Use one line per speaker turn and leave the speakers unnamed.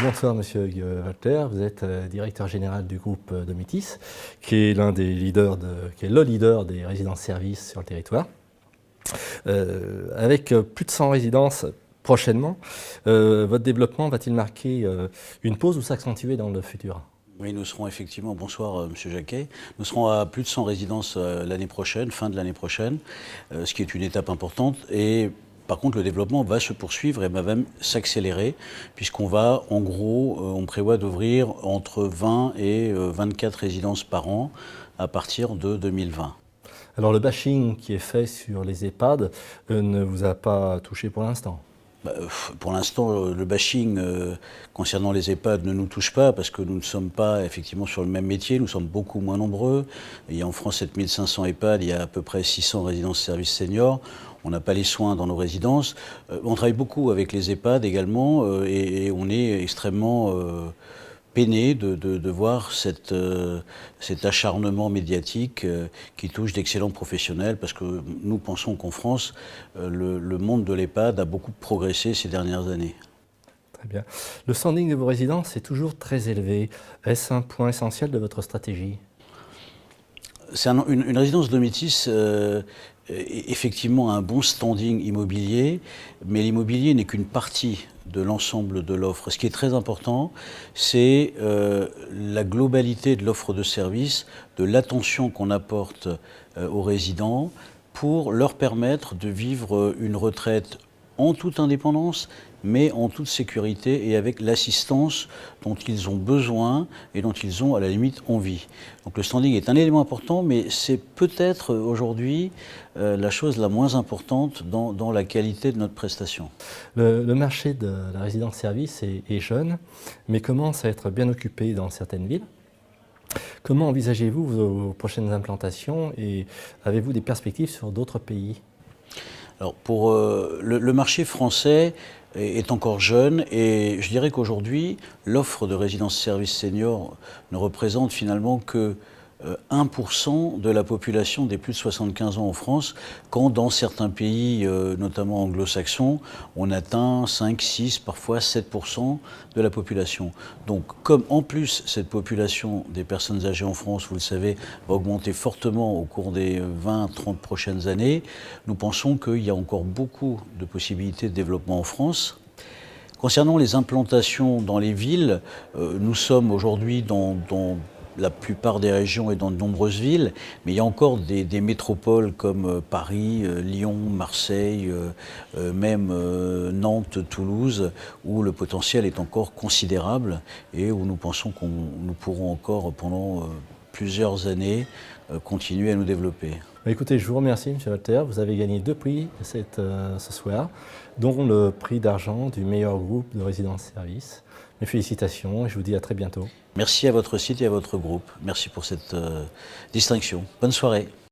Bonsoir Monsieur Walter, vous êtes directeur général du groupe Domitis, qui est le leader des résidences-services sur le territoire. Avec plus de 100 résidences prochainement, votre développement va-t-il marquer une pause ou s'accentuer dans le futur?
Oui, nous serons effectivement, bonsoir Monsieur Jacquet, nous serons à plus de 100 résidences l'année prochaine, fin de l'année prochaine, ce qui est une étape importante. Et par contre, le développement va se poursuivre et va même s'accélérer, puisqu'on va, en gros, on prévoit d'ouvrir entre 20 et 24 résidences par an à partir de 2020.
Alors le bashing qui est fait sur les EHPAD ne vous a pas touché pour l'instant?
Pour l'instant, le bashing concernant les EHPAD ne nous touche pas parce que nous ne sommes pas effectivement sur le même métier, nous sommes beaucoup moins nombreux. Il y a en France 7500 EHPAD, il y a à peu près 600 résidences-services seniors. On n'a pas les soins dans nos résidences. On travaille beaucoup avec les EHPAD également et on est extrêmement peiné de voir cet acharnement médiatique qui touche d'excellents professionnels, parce que nous pensons qu'en France, le monde de l'EHPAD a beaucoup progressé ces dernières années.
Très bien. Le standing de vos résidences est toujours très élevé. Est-ce un point essentiel de votre stratégie?
C'est une résidence Domitis effectivement un bon standing immobilier, mais l'immobilier n'est qu'une partie de l'ensemble de l'offre. Ce qui est très important, c'est la globalité de l'offre de service, de l'attention qu'on apporte aux résidents pour leur permettre de vivre une retraite en toute indépendance, mais en toute sécurité et avec l'assistance dont ils ont besoin et dont ils ont à la limite envie. Donc le standing est un élément important, mais c'est peut-être aujourd'hui la chose la moins importante dans la qualité de notre prestation.
Le marché de la résidence-service est jeune, mais commence à être bien occupé dans certaines villes. Comment envisagez-vous vos prochaines implantations et avez-vous des perspectives sur d'autres pays?
Alors pour le marché français est encore jeune et je dirais qu'aujourd'hui, l'offre de résidence-service senior ne représente finalement que 1% de la population des plus de 75 ans en France, quand dans certains pays, notamment anglo-saxons, on atteint 5, 6, parfois 7% de la population. Donc comme en plus cette population des personnes âgées en France, vous le savez, va augmenter fortement au cours des 20-30 prochaines années, nous pensons qu'il y a encore beaucoup de possibilités de développement en France. Concernant les implantations dans les villes, nous sommes aujourd'hui dans la plupart des régions et dans de nombreuses villes, mais il y a encore des métropoles comme Paris, Lyon, Marseille, même Nantes, Toulouse, où le potentiel est encore considérable et où nous pensons que nous pourrons encore pendant plusieurs années continuer à nous développer.
Écoutez, je vous remercie, M. Walter. Vous avez gagné 2 prix ce soir, dont le prix d'argent du meilleur groupe de résidence-service. Mes félicitations et je vous dis à très bientôt.
Merci à votre site et à votre groupe. Merci pour cette distinction. Bonne soirée.